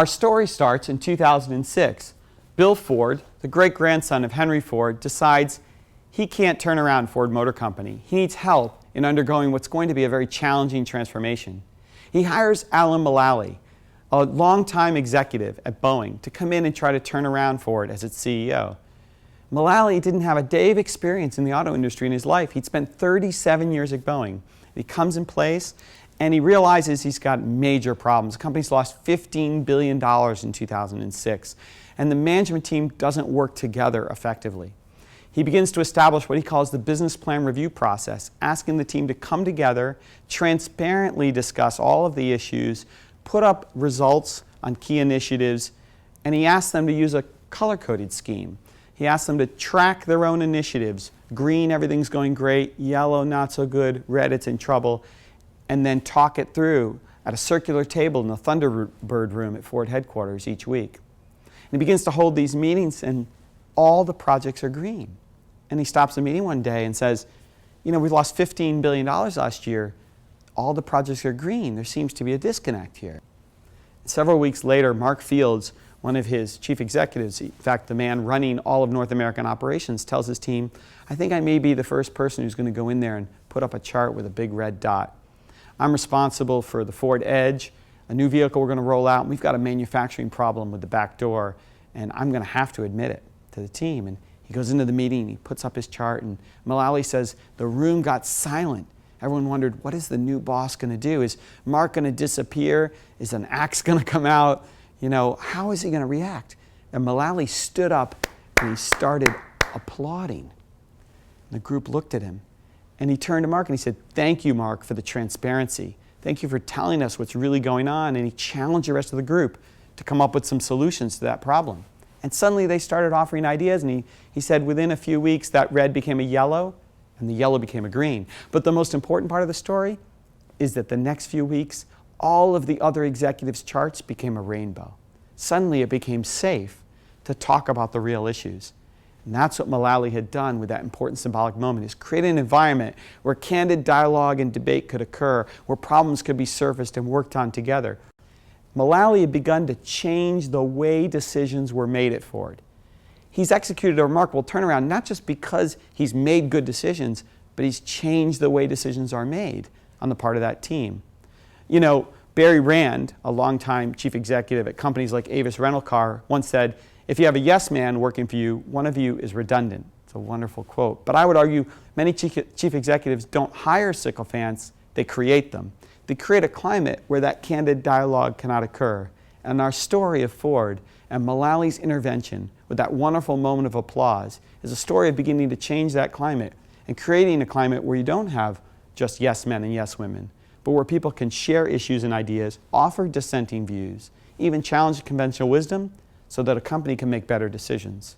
Our story starts in 2006. Bill Ford, the great-grandson of Henry Ford, decides he can't turn around Ford Motor Company. He needs help in undergoing what's going to be a very challenging transformation. He hires Alan Mulally, a longtime executive at Boeing, to come in and try to turn around Ford as its CEO. Mulally didn't have a day of experience in the auto industry in his life. He'd spent 37 years at Boeing. He comes in place and he realizes he's got major problems. The company's lost $15 billion in 2006, and the management team doesn't work together effectively. He begins to establish what he calls the business plan review process, asking the team to come together, transparently discuss all of the issues, put up results on key initiatives, and he asks them to use a color-coded scheme. He asks them to track their own initiatives. Green, everything's going great. Yellow, not so good. Red, it's in trouble. And then talk it through at a circular table in the Thunderbird room at Ford headquarters each week. And he begins to hold these meetings, and all the projects are green. And he stops the meeting one day and says, you know, we lost $15 billion last year. All the projects are green. There seems to be a disconnect here. Several weeks later, Mark Fields, one of his chief executives, in fact, the man running all of North American operations, tells his team, I think I may be the first person who's going to go in there and put up a chart with a big red dot. I'm responsible for the Ford Edge, a new vehicle we're going to roll out, and we've got a manufacturing problem with the back door, and I'm going to have to admit it to the team. And he goes into the meeting, he puts up his chart, and Mulally says the room got silent. Everyone wondered, what is the new boss going to do? Is Mark going to disappear? Is an axe going to come out? You know, how is he going to react? And Mulally stood up and he started applauding. The group looked at him. And he turned to Mark and he said, thank you, Mark, for the transparency. Thank you for telling us what's really going on. And he challenged the rest of the group to come up with some solutions to that problem. And suddenly they started offering ideas, and he said within a few weeks that red became a yellow and the yellow became a green. But the most important part of the story is that the next few weeks, all of the other executives' charts became a rainbow. Suddenly it became safe to talk about the real issues. And that's what Mulally had done with that important symbolic moment, is create an environment where candid dialogue and debate could occur, where problems could be surfaced and worked on together. Mulally had begun to change the way decisions were made at Ford. He's executed a remarkable turnaround, not just because he's made good decisions, but he's changed the way decisions are made on the part of that team. You know, Barry Rand, a longtime chief executive at companies like Avis Rental Car, once said, if you have a yes man working for you, one of you is redundant. It's a wonderful quote. But I would argue many chief executives don't hire sycophants, they create them. They create a climate where that candid dialogue cannot occur. And our story of Ford and Mulally's intervention with that wonderful moment of applause is a story of beginning to change that climate and creating a climate where you don't have just yes men and yes women, but where people can share issues and ideas, offer dissenting views, even challenge conventional wisdom so that a company can make better decisions.